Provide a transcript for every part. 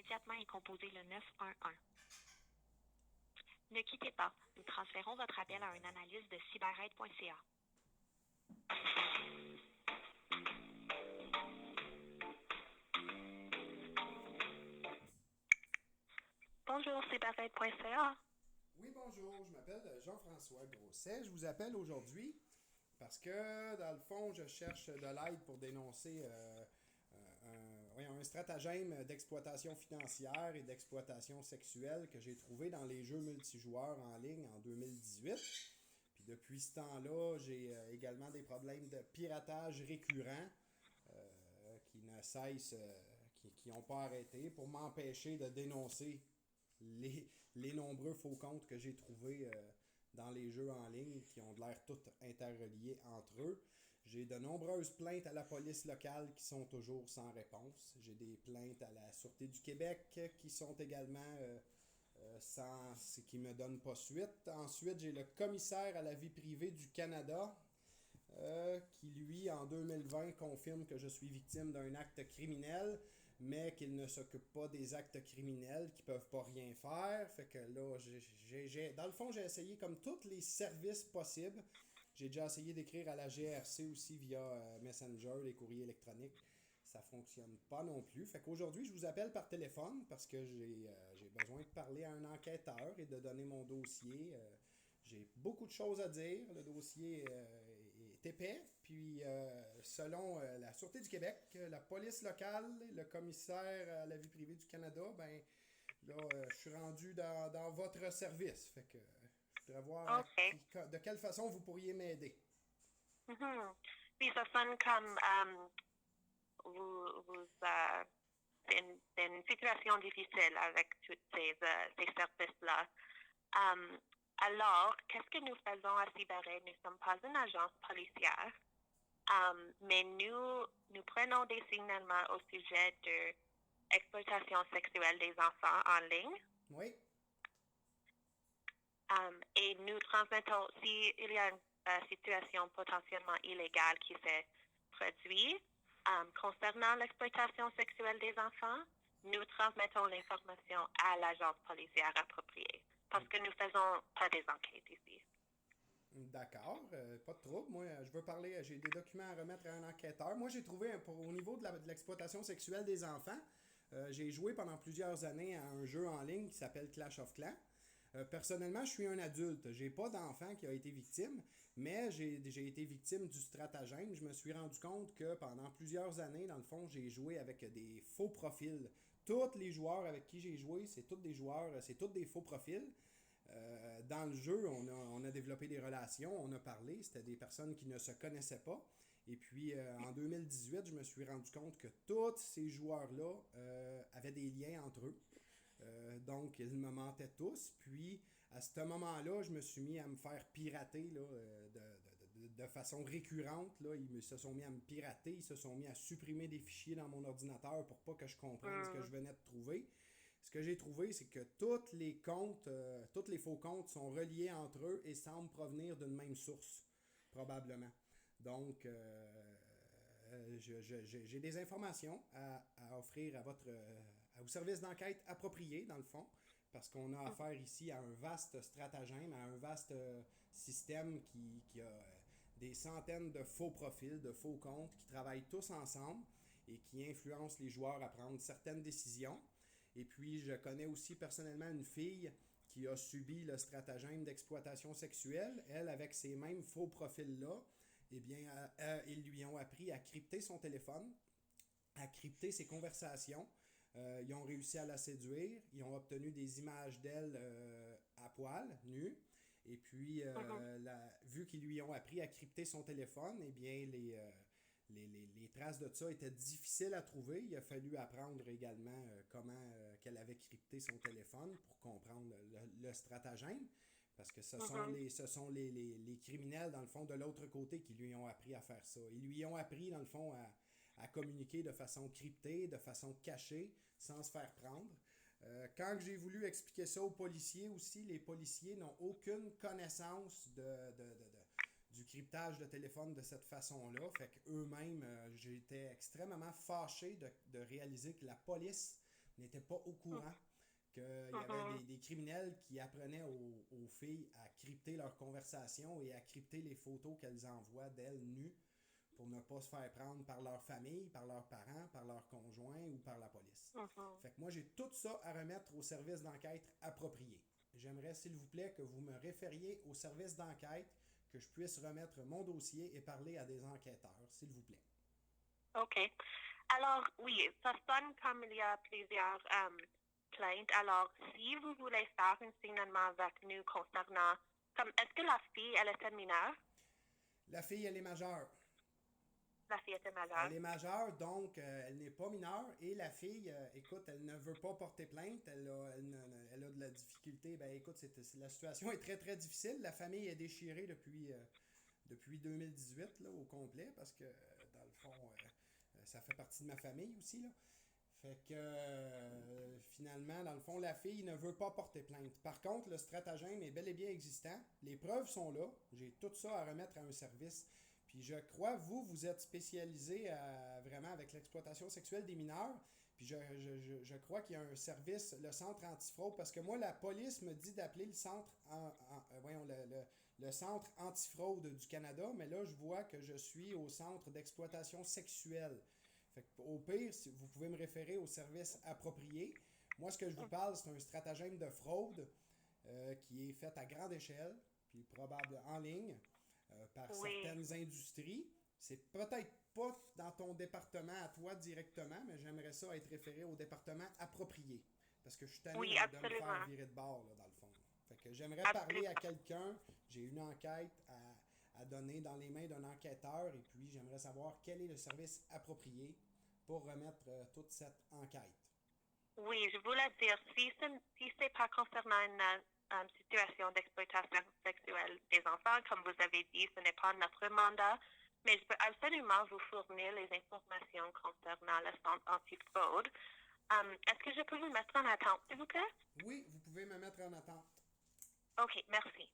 immédiatement et composer le 911. Ne quittez pas. Nous transférons votre appel à un analyste de cyberraid.ca. Bonjour, cyberraid.ca. Oui, bonjour, je m'appelle Jean-François Grosset. Je vous appelle aujourd'hui parce que, dans le fond, je cherche de l'aide pour dénoncer un stratagème d'exploitation financière et d'exploitation sexuelle que j'ai trouvé dans les jeux multijoueurs en ligne en 2018. Puis depuis ce temps-là, j'ai également des problèmes de piratage récurrents qui ne cessent, qui n'ont pas arrêté pour m'empêcher de dénoncer les nombreux faux comptes que j'ai trouvés dans les jeux en ligne qui ont de l'air tous interreliés entre eux. J'ai de nombreuses plaintes à la police locale qui sont toujours sans réponse. J'ai des plaintes à la Sûreté du Québec qui sont également qui me donnent pas suite. Ensuite, j'ai le commissaire à la vie privée du Canada qui, lui, en 2020, confirme que je suis victime d'un acte criminel, mais qu'il ne s'occupe pas des actes criminels, qui peuvent pas rien faire. Fait que là, dans le fond, j'ai essayé comme tous les services possibles. J'ai déjà essayé d'écrire à la GRC aussi via Messenger, les courriers électroniques. Ça fonctionne pas non plus. Fait qu'aujourd'hui, je vous appelle par téléphone parce que j'ai besoin de parler à un enquêteur et de donner mon dossier. J'ai beaucoup de choses à dire. Le dossier est épais. Puis, selon la Sûreté du Québec, la police locale, le commissaire à la vie privée du Canada, ben là, je suis rendu dans votre service. Fait que je voudrais voir OK. de quelle façon vous pourriez m'aider. Mhm. Puis ça sonne comme vous c'est une situation difficile avec tous ces services-là. Um, alors, qu'est-ce que nous faisons à Cyberraid? Nous ne sommes pas une agence policière, mais nous prenons des signalements au sujet de exploitation sexuelle des enfants en ligne. Oui? Et nous transmettons, s'il y a une situation potentiellement illégale qui s'est produite concernant l'exploitation sexuelle des enfants, nous transmettons l'information à l'agence policière appropriée parce que nous faisons pas des enquêtes ici. D'accord, pas de trouble. Moi, je veux parler, j'ai des documents à remettre à un enquêteur. Moi, j'ai trouvé, au niveau de l'exploitation sexuelle des enfants, j'ai joué pendant plusieurs années à un jeu en ligne qui s'appelle Clash of Clans. Personnellement, je suis un adulte. J'ai pas d'enfant qui a été victime, mais j'ai été victime du stratagème. Je me suis rendu compte que pendant plusieurs années, dans le fond, j'ai joué avec des faux profils. Tous les joueurs avec qui j'ai joué, c'est tous des joueurs, c'est tous des faux profils. Dans le jeu, on a développé des relations, on a parlé, c'était des personnes qui ne se connaissaient pas. Et puis en 2018, je me suis rendu compte que tous ces joueurs-là avaient des liens entre eux. Donc, ils me mentaient tous. Puis, à ce moment-là, je me suis mis à me faire pirater là, de façon récurrente. Là. Ils se sont mis à me pirater, ils se sont mis à supprimer des fichiers dans mon ordinateur pour pas que je comprenne ce que je venais de trouver. Ce que j'ai trouvé, c'est que tous les comptes, tous les faux comptes sont reliés entre eux et semblent provenir d'une même source, probablement. Donc, j'ai des informations à offrir au service d'enquête approprié, dans le fond, parce qu'on a affaire ici à un vaste stratagème, à un vaste système qui a des centaines de faux profils, de faux comptes qui travaillent tous ensemble et qui influencent les joueurs à prendre certaines décisions. Et puis, je connais aussi personnellement une fille qui a subi le stratagème d'exploitation sexuelle. Elle, avec ces mêmes faux profils-là, eh bien, ils lui ont appris à crypter son téléphone, à crypter ses conversations. Ils ont réussi à la séduire. Ils ont obtenu des images d'elle à poil, nue. Et puis, Mhm. vu qu'ils lui ont appris à crypter son téléphone, eh bien, les traces de ça étaient difficiles à trouver. Il a fallu apprendre également comment qu'elle avait crypté son téléphone pour comprendre le stratagème. Parce que Mhm. ce sont les criminels, dans le fond, de l'autre côté qui lui ont appris à faire ça. Ils lui ont appris, dans le fond, à communiquer de façon cryptée, de façon cachée, sans se faire prendre. Quand j'ai voulu expliquer ça aux policiers aussi, les policiers n'ont aucune connaissance du cryptage de téléphone de cette façon-là. Fait qu'eux-mêmes, j'étais extrêmement fâché de réaliser que la police n'étaient pas au courant qu'il y avait des criminels qui apprenaient aux filles à crypter leurs conversations et à crypter les photos qu'elles envoient d'elles nues pour ne pas se faire prendre par leur famille, par leurs parents, par leurs conjoints ou par la police. Fait que moi, j'ai tout ça à remettre au service d'enquête approprié. J'aimerais, s'il vous plaît, que vous me référiez au service d'enquête, que je puisse remettre mon dossier et parler à des enquêteurs, s'il vous plaît. OK. Alors, oui, ça sonne comme il y a plusieurs plaintes. Alors, si vous voulez faire un signalement avec nous concernant, comme, est-ce que la fille, elle était mineure? La fille, elle est majeure. La fille était majeure. Elle est majeure, donc elle n'est pas mineure. Et la fille, écoute, elle ne veut pas porter plainte. Elle a de la difficulté. Ben écoute, la situation est très, très difficile. La famille est déchirée depuis 2018 là, au complet, parce que, dans le fond, ça fait partie de ma famille aussi. Là. Fait que, finalement, dans le fond, la fille ne veut pas porter plainte. Par contre, le stratagème est bel et bien existant. Les preuves sont là. J'ai tout ça à remettre à un service. Puis je crois, vous êtes spécialisé vraiment avec l'exploitation sexuelle des mineurs. Puis je crois qu'il y a un service, le centre antifraude, parce que moi, la police me dit d'appeler le centre, le centre antifraude du Canada, mais là, je vois que je suis au centre d'exploitation sexuelle. Fait que, au pire, si vous pouvez me référer au service approprié. Moi, ce que je vous parle, c'est un stratagème de fraude qui est fait à grande échelle, puis probable en ligne. Par certaines industries. C'est peut-être pas dans ton département à toi directement, mais j'aimerais ça être référé au département approprié. Parce que je suis tanné de me faire virer de bord, là, dans le fond. Fait que j'aimerais parler à quelqu'un. J'ai une enquête à donner dans les mains d'un enquêteur et puis j'aimerais savoir quel est le service approprié pour remettre toute cette enquête. Oui, je voulais dire, si c'est pas concernant une situation d'exploitation sexuelle des enfants, comme vous avez dit, ce n'est pas notre mandat, mais je peux absolument vous fournir les informations concernant le centre antifraude. Est-ce que je peux vous mettre en attente, s'il vous plaît? Oui, vous pouvez me mettre en attente. OK, merci.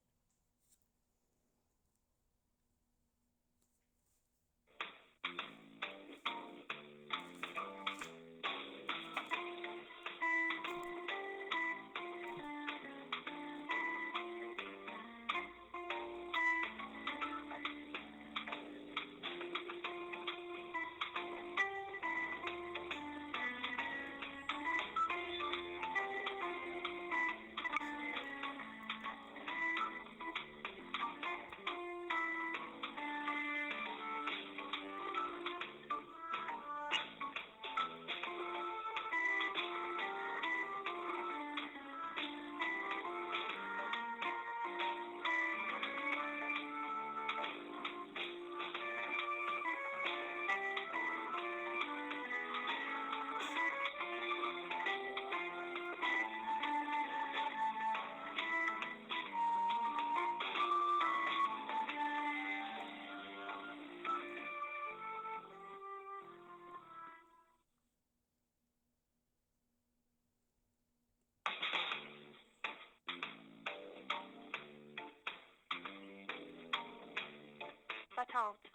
Attente.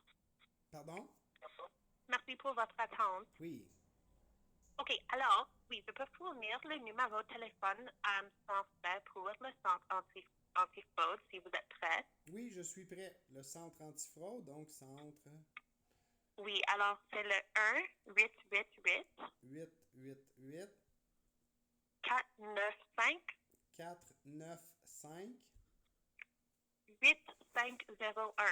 Pardon? Merci pour votre attente. Oui. OK, alors, oui, je peux fournir le numéro de téléphone sans frais pour le centre antifraude si vous êtes prêt. Oui, je suis prêt. Le centre antifraude, donc centre... Oui, alors c'est le 1-888... 888... 495... 495... 8501.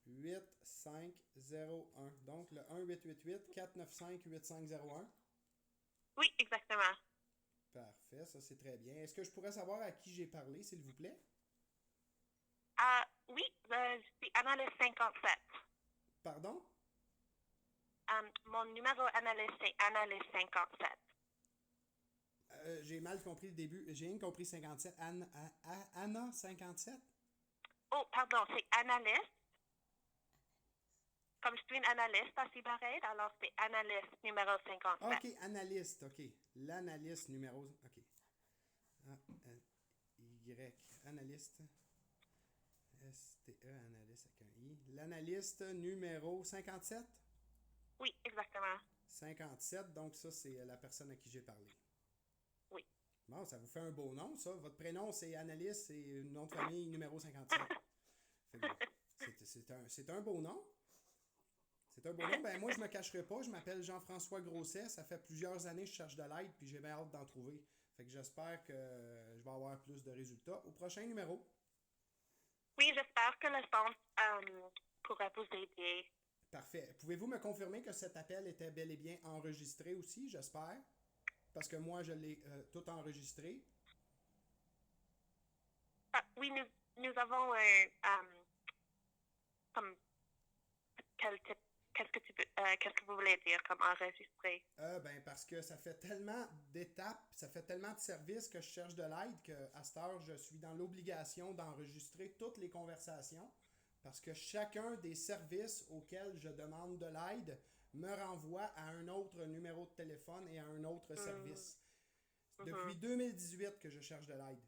8501. Donc, le 1-888-495-8501. Oui, exactement. Parfait, ça c'est très bien. Est-ce que je pourrais savoir à qui j'ai parlé, s'il vous plaît? Oui, je suis analyste 57. Pardon? Mon numéro analyste, c'est analyste 57. J'ai mal compris le début. J'ai rien compris 57. Anna 57? Oh, pardon, c'est analyste. Comme je suis une analyste à Cyberraid, alors c'est analyste numéro 57. OK, analyste, OK. L'analyste numéro... OK. Y, analyste. STE, analyste avec un I. L'analyste numéro 57? Oui, exactement. 57, donc ça, c'est la personne à qui j'ai parlé. Bon, ça vous fait un beau nom, ça. Votre prénom, c'est Annalise, c'est nom de famille numéro 57. Fait que c'est un beau nom. C'est un beau nom. Ben, moi, je me cacherai pas. Je m'appelle Jean-François Grosset. Ça fait plusieurs années que je cherche de l'aide, puis j'ai bien hâte d'en trouver. Fait que j'espère que je vais avoir plus de résultats au prochain numéro. Oui, j'espère que le centre pourra vous aider. Parfait. Pouvez-vous me confirmer que cet appel était bel et bien enregistré aussi, j'espère? Parce que moi, je l'ai tout enregistré. Oui, nous avons comme, quel type, qu'est-ce que vous voulez dire comme enregistré? Ben parce que ça fait tellement d'étapes, ça fait tellement de services que je cherche de l'aide qu'à cette heure, je suis dans l'obligation d'enregistrer toutes les conversations parce que chacun des services auxquels je demande de l'aide me renvoie à un autre numéro de téléphone et à un autre service. Depuis 2018 que je cherche de l'aide.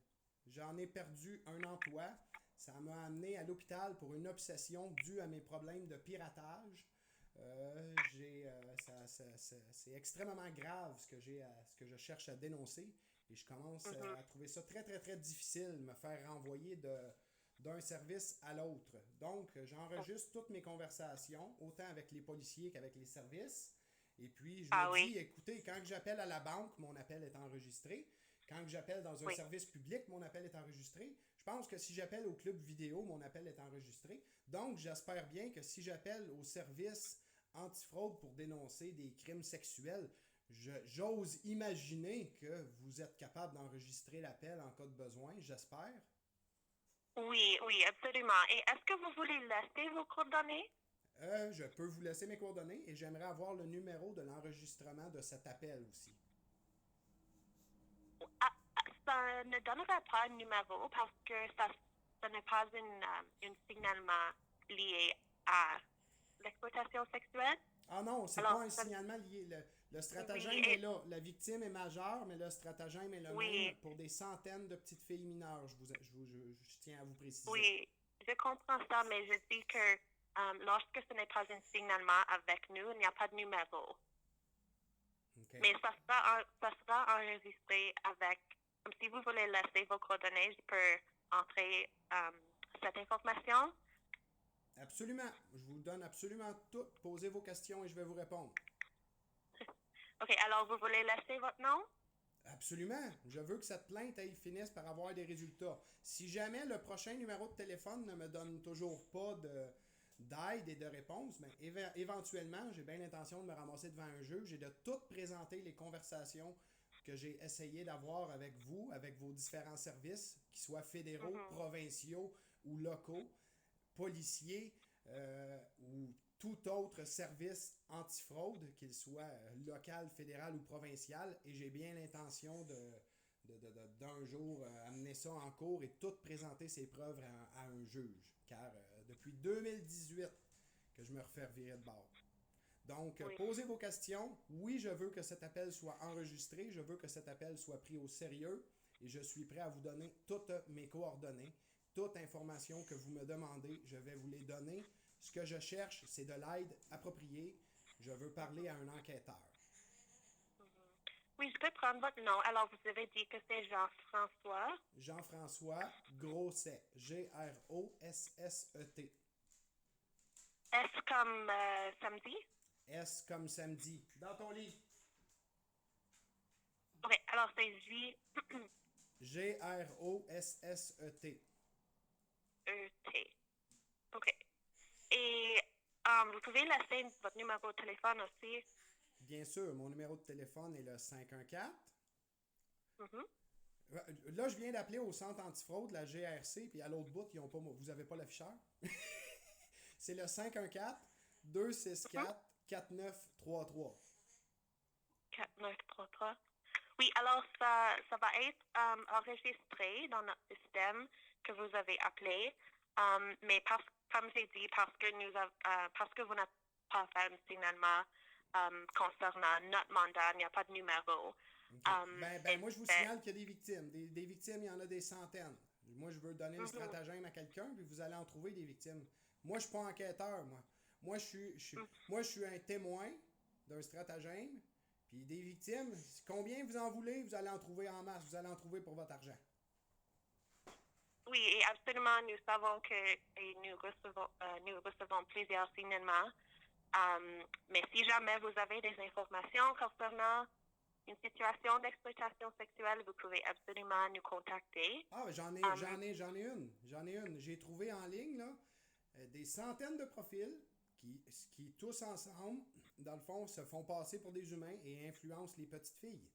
J'en ai perdu un emploi. Ça m'a amené à l'hôpital pour une obsession due à mes problèmes de piratage. C'est extrêmement grave ce que je cherche à dénoncer et je commence à trouver ça très très très difficile de me faire renvoyer d'un service à l'autre. Donc, j'enregistre toutes mes conversations, autant avec les policiers qu'avec les services. Et puis, je me dis, écoutez, quand j'appelle à la banque, mon appel est enregistré. Quand j'appelle dans un service public, mon appel est enregistré. Je pense que si j'appelle au club vidéo, mon appel est enregistré. Donc, j'espère bien que si j'appelle au service antifraude pour dénoncer des crimes sexuels, j'ose imaginer que vous êtes capable d'enregistrer l'appel en cas de besoin, j'espère. Oui, oui, absolument. Et est-ce que vous voulez laisser vos coordonnées? Je peux vous laisser mes coordonnées et j'aimerais avoir le numéro de l'enregistrement de cet appel aussi. Ça ne donnera pas un numéro parce que ça n'est pas un signalement lié à l'exploitation sexuelle. Ah non, c'est pas un signalement lié. Le stratagème est là. La victime est majeure, mais le stratagème est le même pour des centaines de petites filles mineures. Je tiens à vous préciser. Oui, je comprends ça, mais je dis que lorsque ce n'est pas un signalement avec nous, il n'y a pas de numéro. Okay. Mais ça sera enregistré avec... Si vous voulez laisser vos coordonnées, je peux entrer cette information. Absolument. Je vous donne absolument tout. Posez vos questions et je vais vous répondre. OK. Alors, vous voulez laisser votre nom? Absolument. Je veux que cette plainte finisse par avoir des résultats. Si jamais le prochain numéro de téléphone ne me donne toujours pas d'aide et de réponse, ben, éventuellement, j'ai bien l'intention de me ramasser devant un juge et de tout présenter les conversations que j'ai essayé d'avoir avec vous, avec vos différents services, qu'ils soient fédéraux, provinciaux ou locaux, policiers ou tout autre service antifraude, qu'il soit local, fédéral ou provincial, et j'ai bien l'intention d'un jour amener ça en cours et tout présenter ces preuves à un juge, car depuis 2018 que je me refais virer de bord. Donc, posez vos questions. Oui, je veux que cet appel soit enregistré, je veux que cet appel soit pris au sérieux, et je suis prêt à vous donner toutes mes coordonnées, toute information que vous me demandez, je vais vous les donner. Ce que je cherche, c'est de l'aide appropriée. Je veux parler à un enquêteur. Oui, je peux prendre votre nom. Alors, vous avez dit que c'est Jean-François. Jean-François Grosset. Grosset. S comme samedi? S comme samedi. Dans ton lit. OK, alors c'est Grosset. E-T. OK. Et vous pouvez laisser votre numéro de téléphone aussi? Bien sûr, mon numéro de téléphone est le 514. Là, je viens d'appeler au centre antifraude, la GRC, puis à l'autre bout, ils ont pas, vous n'avez pas l'afficheur? C'est le 514-264-4933. 4933. Oui, alors ça va être enregistré dans notre système que vous avez appelé, mais comme j'ai dit, parce que vous n'avez pas fait un signalement concernant notre mandat, il n'y a pas de numéro. Okay. Moi, je vous signale qu'il y a des victimes. Des victimes, il y en a des centaines. Moi, je veux donner le stratagème à quelqu'un, puis vous allez en trouver des victimes. Moi, je ne suis pas enquêteur, moi. Moi, je suis un témoin d'un stratagème, Puis des victimes, combien vous en voulez, vous allez en trouver en masse, vous allez en trouver pour votre argent. Oui, et absolument, nous savons que et nous recevons plusieurs signalements. Mais si jamais vous avez des informations concernant une situation d'exploitation sexuelle, vous pouvez absolument nous contacter. Ah, ben j'en ai une. J'en ai une. J'ai trouvé en ligne, là, des centaines de profils qui tous ensemble, dans le fond, se font passer pour des humains et influencent les petites filles.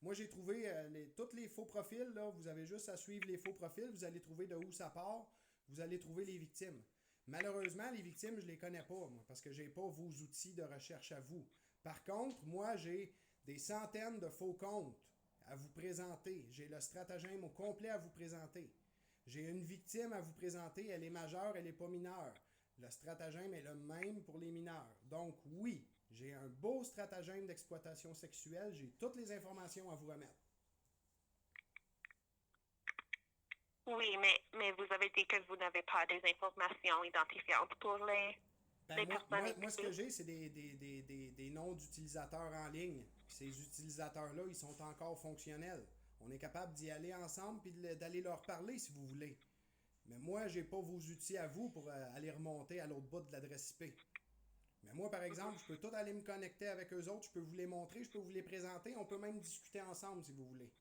Moi, j'ai trouvé tous les faux profils, là, vous avez juste à suivre les faux profils, vous allez trouver de où ça part, vous allez trouver les victimes. Malheureusement, les victimes, je ne les connais pas, moi, parce que je n'ai pas vos outils de recherche à vous. Par contre, moi, j'ai des centaines de faux comptes à vous présenter. J'ai le stratagème au complet à vous présenter. J'ai une victime à vous présenter, elle est majeure, elle n'est pas mineure. Le stratagème est le même pour les mineurs. Donc oui, j'ai un beau stratagème d'exploitation sexuelle, j'ai toutes les informations à vous remettre. Oui, mais vous avez dit que vous n'avez pas des informations identifiantes pour les personnes moi, ce que j'ai, c'est des noms d'utilisateurs en ligne. Ces utilisateurs-là, ils sont encore fonctionnels. On est capable d'y aller ensemble et d'aller leur parler si vous voulez. Mais moi, j'ai pas vos outils à vous pour aller remonter à l'autre bout de l'adresse IP. Mais moi, par exemple, je peux tout aller me connecter avec eux autres, je peux vous les montrer, je peux vous les présenter, on peut même discuter ensemble si vous voulez.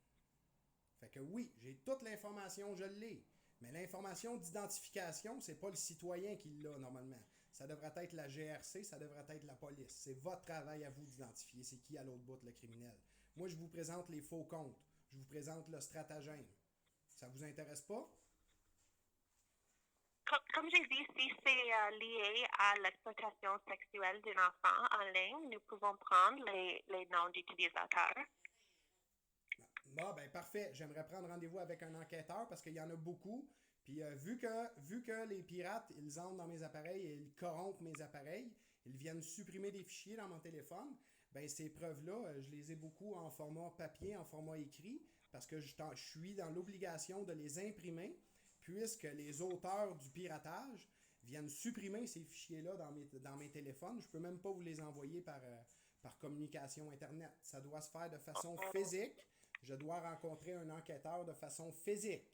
Fait que oui, j'ai toute l'information, je l'ai. Mais l'information d'identification, c'est pas le citoyen qui l'a normalement. Ça devrait être la GRC, ça devrait être la police. C'est votre travail à vous d'identifier c'est qui à l'autre bout le criminel. Moi, je vous présente les faux comptes. Je vous présente le stratagème. Ça vous intéresse pas? Comme j'ai dit, si c'est lié à l'exploitation sexuelle d'un enfant en ligne, nous pouvons prendre les noms d'utilisateurs. Bon, ben parfait. J'aimerais prendre rendez-vous avec un enquêteur parce qu'il y en a beaucoup. Puis vu que les pirates, ils entrent dans mes appareils et ils corrompent mes appareils, ils viennent supprimer des fichiers dans mon téléphone, ben ces preuves-là, je les ai beaucoup en format papier, en format écrit, parce que je suis dans l'obligation de les imprimer, puisque les auteurs du piratage viennent supprimer ces fichiers-là dans mes téléphones. Je ne peux même pas vous les envoyer par communication Internet. Ça doit se faire de façon physique. Je dois rencontrer un enquêteur de façon physique.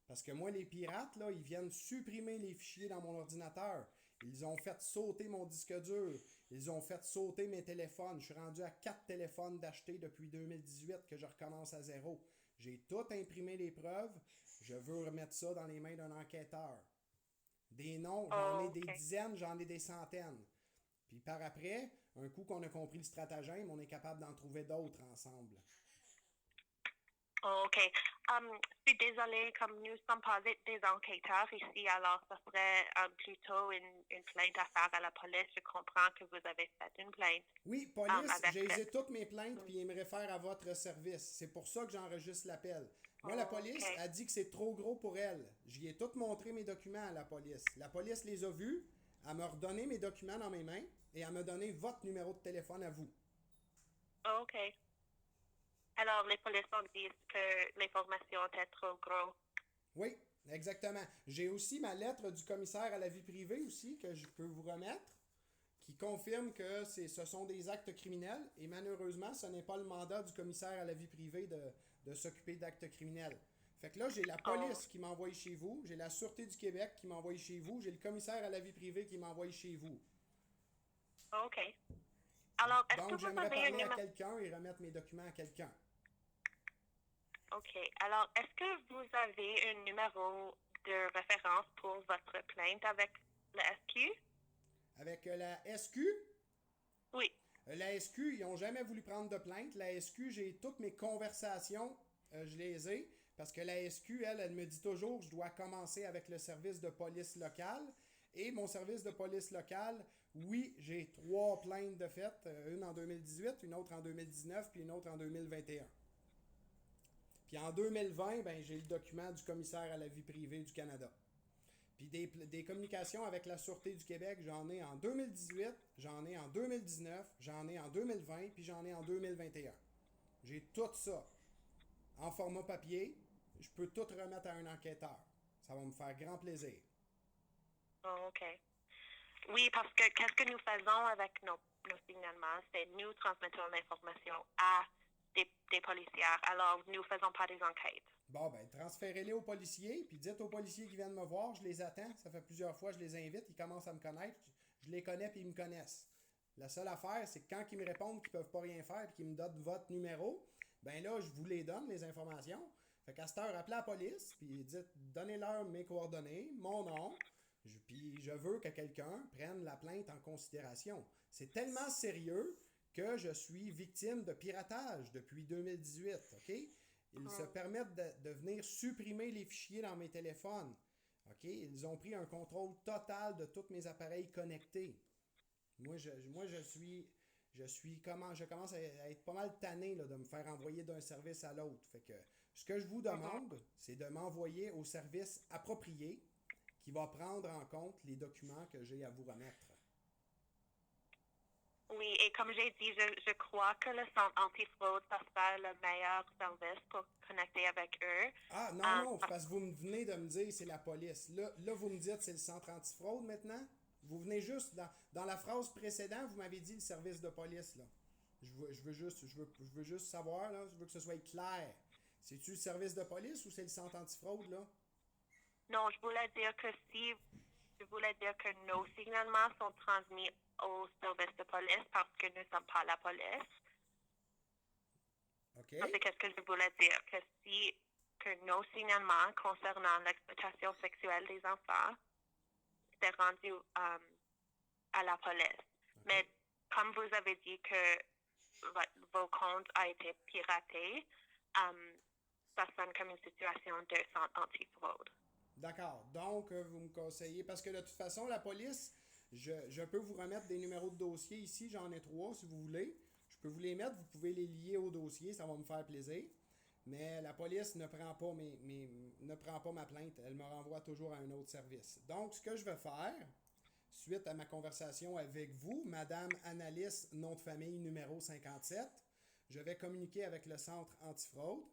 Parce que moi, les pirates, là, ils viennent supprimer les fichiers dans mon ordinateur. Ils ont fait sauter mon disque dur. Ils ont fait sauter mes téléphones. Je suis rendu à 4 téléphones d'acheter depuis 2018 que je recommence à zéro. J'ai tout imprimé les preuves. Je veux remettre ça dans les mains d'un enquêteur. Des noms, j'en ai des dizaines, j'en ai des centaines. Puis par après, un coup qu'on a compris le stratagème, on est capable d'en trouver d'autres ensemble. OK. Je suis désolée, comme nous ne sommes pas des enquêteurs ici, alors ça serait plutôt une plainte à faire à la police. Je comprends que vous avez fait une plainte. Oui, police, j'ai toutes mes plaintes puis ils me réfèrent à votre service. C'est pour ça que j'enregistre l'appel. Moi, la police a dit que c'est trop gros pour elle. J'y ai tout montré mes documents à la police. La police les a vus, elle m'a redonné mes documents dans mes mains et elle m'a donné votre numéro de téléphone à vous. OK. Alors, les policiers disent que l'information est trop grosse. Oui, exactement. J'ai aussi ma lettre du commissaire à la vie privée aussi que je peux vous remettre, qui confirme que ce sont des actes criminels et malheureusement, ce n'est pas le mandat du commissaire à la vie privée de s'occuper d'actes criminels. Fait que là, j'ai la police qui m'envoie chez vous, j'ai la Sûreté du Québec qui m'envoie chez vous, j'ai le commissaire à la vie privée qui m'envoie chez vous. OK. Alors, est-ce Donc, que vous j'aimerais avez parler à quelqu'un et remettre mes documents à quelqu'un. OK. Alors, est-ce que vous avez un numéro de référence pour votre plainte avec la SQ? Avec la SQ? Oui. La SQ, ils n'ont jamais voulu prendre de plainte. La SQ, j'ai toutes mes conversations, je les ai, parce que la SQ, elle me dit toujours je dois commencer avec le service de police locale. Et mon service de police locale, oui, j'ai 3 plaintes de fait, une en 2018, une autre en 2019, puis une autre en 2021. Puis en 2020, ben, j'ai le document du commissaire à la vie privée du Canada. Puis des communications avec la Sûreté du Québec, j'en ai en 2018, j'en ai en 2019, j'en ai en 2020, puis j'en ai en 2021. J'ai tout ça en format papier. Je peux tout remettre à un enquêteur. Ça va me faire grand plaisir. Oh, OK. Oui, parce que qu'est-ce que nous faisons avec nos signalements, c'est nous transmettons l'information à des policières. Alors, nous ne faisons pas des enquêtes. Bon, ben, transférez-les aux policiers, puis dites aux policiers qui viennent me voir, je les attends. Ça fait plusieurs fois que je les invite, ils commencent à me connaître. Je les connais, puis ils me connaissent. La seule affaire, c'est que quand ils me répondent qu'ils peuvent pas rien faire, puis qu'ils me donnent votre numéro, ben là, je vous les donne, les informations. Fait qu'à cette heure, appelez la police, puis dites, donnez-leur mes coordonnées, mon nom, puis je veux que quelqu'un prenne la plainte en considération. C'est tellement sérieux que je suis victime de piratage depuis 2018, OK? Ils se permettent de venir supprimer les fichiers dans mes téléphones. OK? Ils ont pris un contrôle total de tous mes appareils connectés. Je commence à être pas mal tanné là, de me faire envoyer d'un service à l'autre. Fait que ce que je vous demande, c'est de m'envoyer au service approprié qui va prendre en compte les documents que j'ai à vous remettre. Oui, et comme j'ai dit, je crois que le centre antifraude, ça sera le meilleur service pour connecter avec eux. Ah, non, parce que vous venez de me dire c'est la police. Là, vous me dites c'est le centre antifraude maintenant? Vous venez juste, dans la phrase précédente, vous m'avez dit le service de police, là. Je veux juste savoir, là, je veux que ce soit clair. C'est-tu le service de police ou c'est le centre antifraude, là? Non, je voulais dire que nos signalements sont transmis au service de police parce que nous ne sommes pas la police. OK. C'est qu'est-ce que je voulais dire, que nos signalements concernant l'exploitation sexuelle des enfants étaient rendus à la police. Okay. Mais comme vous avez dit que vos comptes ont été piratés, ça sonne comme une situation de centre antifraude. D'accord. Donc, vous me conseillez, parce que de toute façon, la police, je peux vous remettre des numéros de dossier ici, j'en ai 3 si vous voulez. Je peux vous les mettre, vous pouvez les lier au dossier, ça va me faire plaisir. Mais la police ne prend pas ne prend pas ma plainte, elle me renvoie toujours à un autre service. Donc, ce que je vais faire, suite à ma conversation avec vous, Madame Annalise, nom de famille numéro 57, je vais communiquer avec le centre antifraude.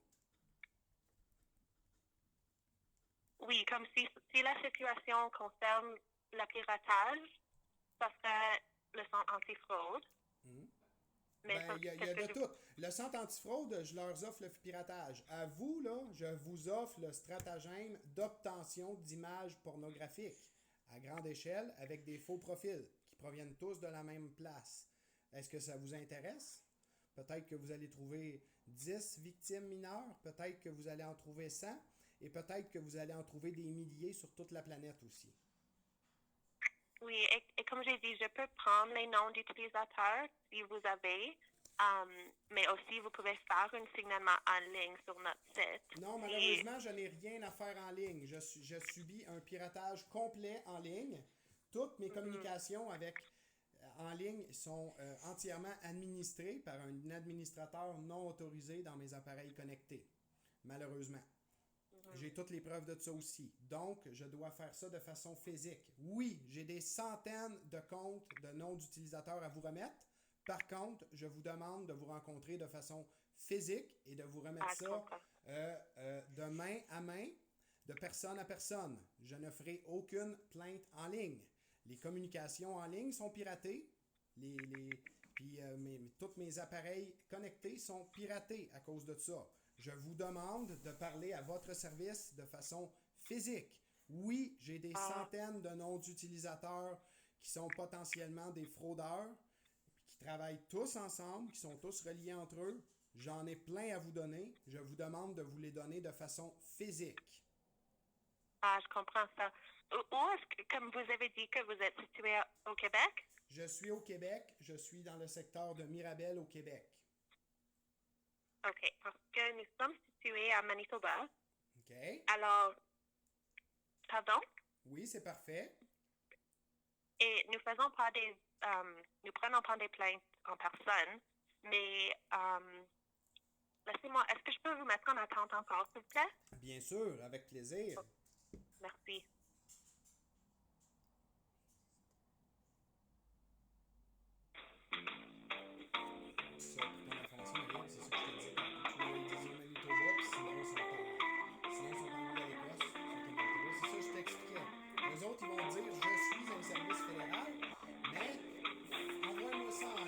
Oui, comme si la situation concerne le piratage, ça serait le centre antifraude. Mais il y a de tout. Le centre antifraude, je leur offre le piratage. À vous, là, je vous offre le stratagème d'obtention d'images pornographiques à grande échelle avec des faux profils qui proviennent tous de la même place. Est-ce que ça vous intéresse? Peut-être que vous allez trouver 10 victimes mineures, peut-être que vous allez en trouver 100 et peut-être que vous allez en trouver des milliers sur toute la planète aussi. Oui, et comme j'ai dit, je peux prendre les noms d'utilisateurs si vous avez, mais aussi vous pouvez faire un signalement en ligne sur notre site. Non, malheureusement, je n'ai rien à faire en ligne. Je subis un piratage complet en ligne. Toutes mes communications en ligne sont entièrement administrées par un administrateur non autorisé dans mes appareils connectés. Malheureusement. J'ai toutes les preuves de ça aussi. Donc, je dois faire ça de façon physique. Oui, j'ai des centaines de comptes de noms d'utilisateurs à vous remettre. Par contre, je vous demande de vous rencontrer de façon physique et de vous remettre ça de main à main, de personne à personne. Je ne ferai aucune plainte en ligne. Les communications en ligne sont piratées. Puis tous mes appareils connectés sont piratés à cause de ça. Je vous demande de parler à votre service de façon physique. Oui, j'ai des centaines de noms d'utilisateurs qui sont potentiellement des fraudeurs, qui travaillent tous ensemble, qui sont tous reliés entre eux. J'en ai plein à vous donner. Je vous demande de vous les donner de façon physique. Ah, je comprends ça. Où est-ce que, comme vous avez dit que vous êtes situé au Québec? Je suis au Québec. Je suis dans le secteur de Mirabel au Québec. OK, parce que nous sommes situés à Manitoba. OK. Alors, pardon? Oui, c'est parfait. Et nous prenons pas des plaintes en personne, mais laissez-moi, est-ce que je peux vous mettre en attente encore, s'il vous plaît? Bien sûr, avec plaisir. Merci. Ils vont dire je suis un service fédéral, mais envoie-moi ça en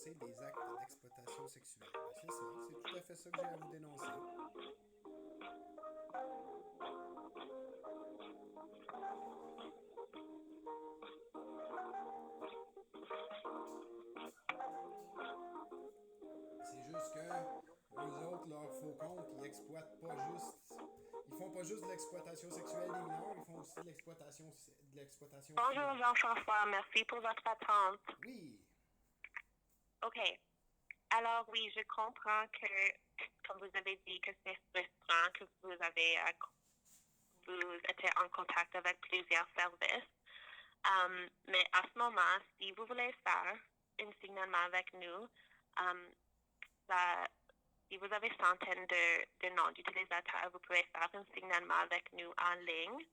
dénoncer des actes d'exploitation sexuelle. C'est ça, c'est tout à fait ça que j'ai à vous dénoncer. C'est juste que eux autres, leur faux compte, ils exploitent pas juste. Ils font pas juste de l'exploitation sexuelle des mineurs, ils font aussi de l'exploitation Bonjour financière. Jean-François, merci pour votre attente. Oui. OK. Alors oui, je comprends que, comme vous avez dit, que c'est frustrant, que vous étiez en contact avec plusieurs services. Mais à ce moment, si vous voulez faire un signalement avec nous, ça, si vous avez centaines de noms d'utilisateurs, vous pouvez faire un signalement avec nous en ligne.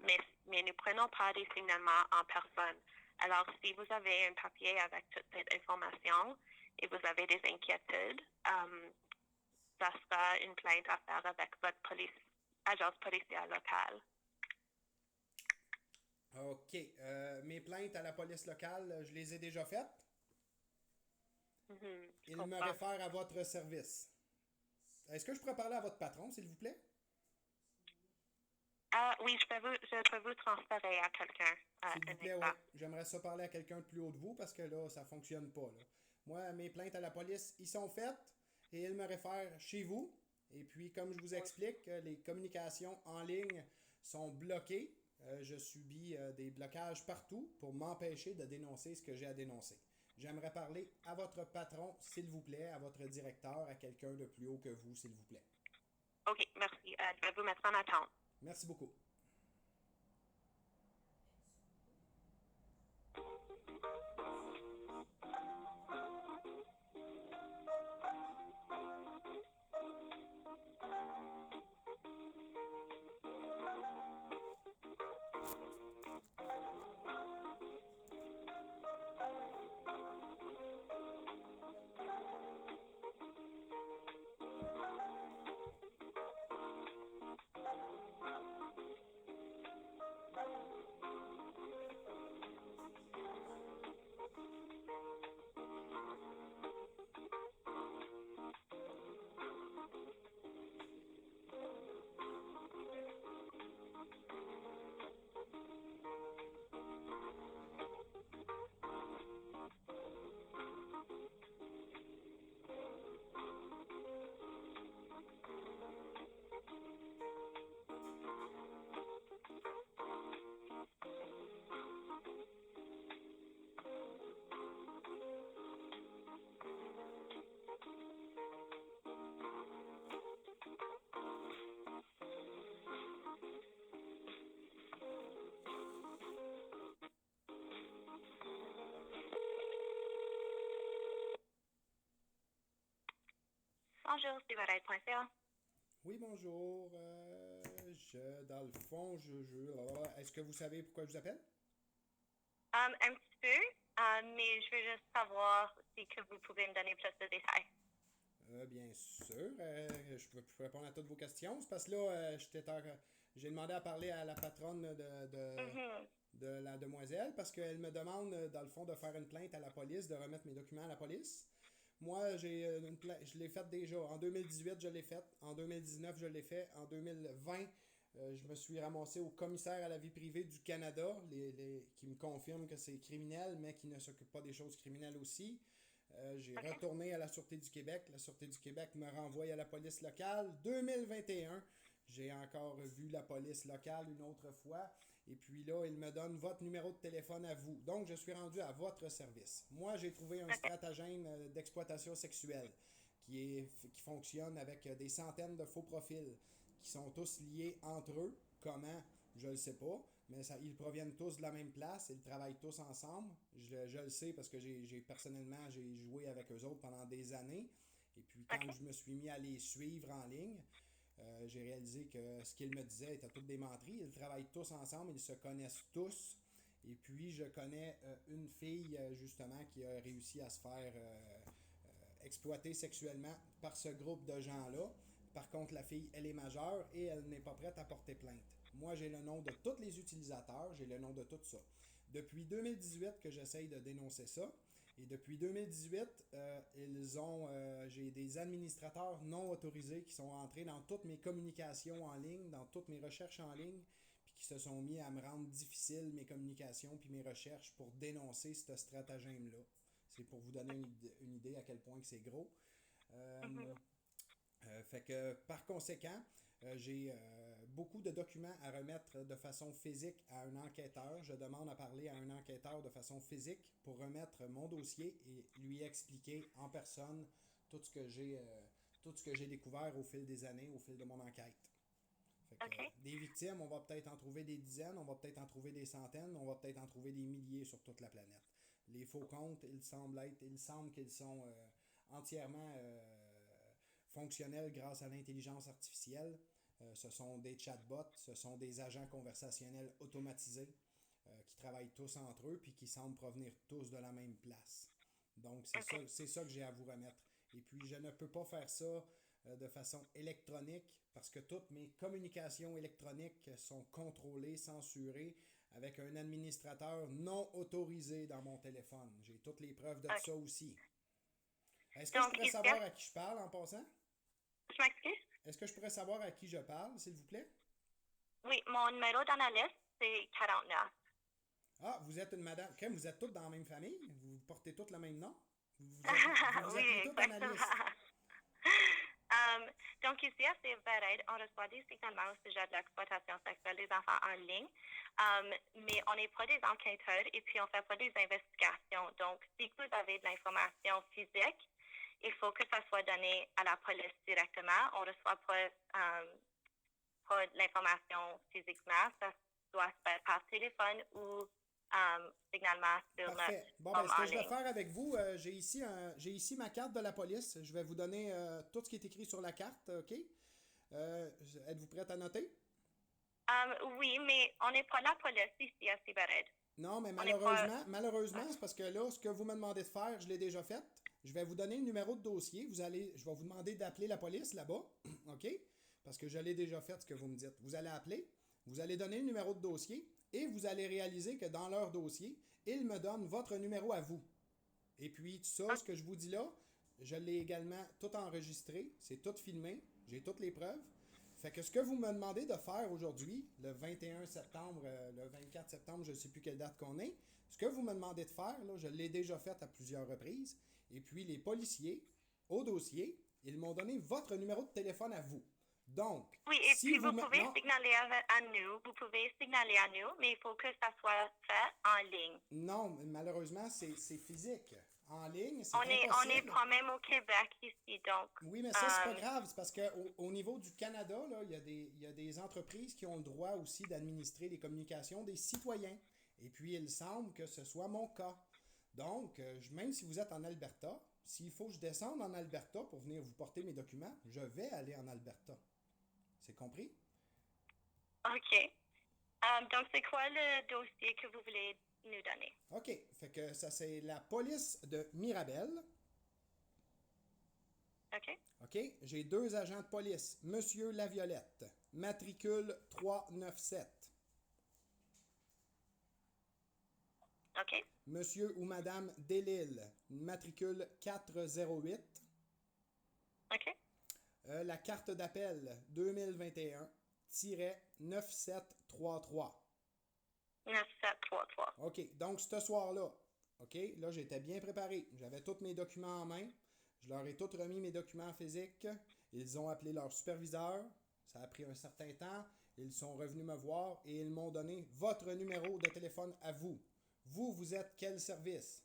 Mais nous ne prenons pas des signalements en personne. Alors, si vous avez un papier avec toute cette information et vous avez des inquiétudes, ça sera une plainte à faire avec votre agence policière locale. OK. Mes plaintes à la police locale, je les ai déjà faites. Il me réfère à votre service. Est-ce que je pourrais parler à votre patron, s'il vous plaît? Oui, je peux vous transférer à quelqu'un. S'il vous plaît, oui. J'aimerais ça parler à quelqu'un de plus haut de vous parce que là, ça fonctionne pas. Là. Moi, mes plaintes à la police, ils sont faites et ils me réfèrent chez vous. Et puis, comme je vous explique, les communications en ligne sont bloquées. Je subis des blocages partout pour m'empêcher de dénoncer ce que j'ai à dénoncer. J'aimerais parler à votre patron, s'il vous plaît, à votre directeur, à quelqu'un de plus haut que vous, s'il vous plaît. OK, merci. Je vais vous mettre en attente. Merci beaucoup. Bonjour, c'est Valet.ca. Oui, bonjour. Dans le fond, est-ce que vous savez pourquoi je vous appelle? Un petit peu, mais je veux juste savoir si que vous pouvez me donner plus de détails. Bien sûr. Je peux répondre à toutes vos questions. C'est parce que là, j'ai demandé à parler à la patronne de la demoiselle parce qu'elle me demande, dans le fond, de faire une plainte à la police, de remettre mes documents à la police. Moi, je l'ai faite déjà. En 2018, je l'ai faite. En 2019, je l'ai fait. En 2020, je me suis ramassé au commissaire à la vie privée du Canada, qui me confirme que c'est criminel, mais qui ne s'occupe pas des choses criminelles aussi. J'ai retourné à la Sûreté du Québec. La Sûreté du Québec me renvoie à la police locale. 2021, j'ai encore vu la police locale une autre fois. Et puis là, il me donne votre numéro de téléphone à vous. Donc, je suis rendu à votre service. Moi, j'ai trouvé un stratagème d'exploitation sexuelle qui fonctionne avec des centaines de faux profils qui sont tous liés entre eux. Comment? Je le sais pas. Mais ils proviennent tous de la même place, ils travaillent tous ensemble. Je le sais parce que personnellement, j'ai joué avec eux autres pendant des années. Et puis quand je me suis mis à les suivre en ligne, j'ai réalisé que ce qu'ils me disaient était tout des menteries. Ils travaillent tous ensemble, ils se connaissent tous. Et puis je connais une fille justement qui a réussi à se faire exploiter sexuellement par ce groupe de gens-là. Par contre, la fille, elle est majeure et elle n'est pas prête à porter plainte. Moi, j'ai le nom de tous les utilisateurs, j'ai le nom de tout ça. Depuis 2018 que j'essaye de dénoncer ça, Et depuis 2018, j'ai des administrateurs non autorisés qui sont entrés dans toutes mes communications en ligne, dans toutes mes recherches en ligne, puis qui se sont mis à me rendre difficile mes communications puis mes recherches pour dénoncer ce stratagème-là. C'est pour vous donner une idée à quel point que c'est gros. Mhm. Fait que par conséquent, j'ai beaucoup de documents à remettre de façon physique à un enquêteur. Je demande à parler à un enquêteur de façon physique pour remettre mon dossier et lui expliquer en personne tout ce que j'ai découvert au fil des années, au fil de mon enquête. Fait que, OK. des victimes, on va peut-être en trouver des dizaines, on va peut-être en trouver des centaines, on va peut-être en trouver des milliers sur toute la planète. Les faux comptes, il semble qu'ils sont entièrement fonctionnels grâce à l'intelligence artificielle. Ce sont des chatbots, ce sont des agents conversationnels automatisés qui travaillent tous entre eux puis qui semblent provenir tous de la même place. Donc, OK. c'est ça que j'ai à vous remettre. Et puis, je ne peux pas faire ça de façon électronique parce que toutes mes communications électroniques sont contrôlées, censurées avec un administrateur non autorisé dans mon téléphone. J'ai toutes les preuves de ça OK. aussi. Est-ce que je Donc, pourrais ici, savoir à qui je parle en passant? je m'excuse? Est-ce que je pourrais savoir à qui je parle, s'il vous plaît? Oui, mon numéro d'analyste, c'est 49. Ah, vous êtes une madame. Crème, vous êtes toutes dans la même famille? Vous portez toutes le même nom? Vous Oui, appelez toutes analystes. exactement. Donc ici, à CFRAID, on reçoit des signalements au sujet de l'exploitation sexuelle des enfants en ligne, mais on n'est pas des enquêteurs et puis on ne fait pas des investigations. Donc, si vous avez de l'information physique, il faut que ça soit donné à la police directement. On ne reçoit pas de l'information physiquement. Ça doit se faire par téléphone ou signalement sur notre Parfait. Bon, ben, forme ce en que je vais ligne. faire avec vous, j'ai ici ma carte de la police. Je vais vous donner tout ce qui est écrit sur la carte, OK? Êtes-vous prête à noter? Oui, mais on n'est pas la police ici à Cybered. Non, mais On n'est pas. malheureusement, c'est parce que là, ce que vous me demandez de faire, je l'ai déjà fait. Je vais vous donner le numéro de dossier. Je vais vous demander d'appeler la police là-bas, OK? Parce que je l'ai déjà fait, ce que vous me dites. Vous allez appeler, vous allez donner le numéro de dossier et vous allez réaliser que dans leur dossier, ils me donnent votre numéro à vous. Et puis, tout ça, ce que je vous dis là, je l'ai également tout enregistré, c'est tout filmé, j'ai toutes les preuves. Fait que ce que vous me demandez de faire aujourd'hui, le 21 septembre, le 24 septembre, je ne sais plus quelle date qu'on est, ce que vous me demandez de faire, là, je l'ai déjà fait à plusieurs reprises. Et puis, les policiers, au dossier, ils m'ont donné votre numéro de téléphone à vous. Donc, Oui, et si puis vous vous me... pouvez Non, signaler à nous. Vous pouvez signaler à nous, mais il faut que ça soit fait en ligne. non, malheureusement, c'est physique. En ligne, c'est On est impossible. quand même au Québec ici, donc. Oui, mais ça, c'est pas grave. C'est parce qu'au au niveau du Canada, là, il y a des entreprises qui ont le droit aussi d'administrer les communications des citoyens. Et puis, il semble que ce soit mon cas. Donc, même si vous êtes en Alberta, s'il faut que je descende en Alberta pour venir vous porter mes documents, je vais aller en Alberta. C'est compris? OK. Donc, c'est quoi le dossier que vous voulez nous donner? OK. Fait que ça, c'est la police de Mirabel. OK? OK? J'ai deux agents de police. Monsieur Laviolette, matricule 397. OK? Monsieur ou Madame Delille, matricule 408. OK? La carte d'appel 2021-9733. 9733. OK, donc ce soir-là, OK, là j'étais bien préparé. J'avais tous mes documents en main. Je leur ai tous remis mes documents physiques. Ils ont appelé leur superviseur. Ça a pris un certain temps. Ils sont revenus me voir et ils m'ont donné votre numéro de téléphone à vous. Vous êtes quel service?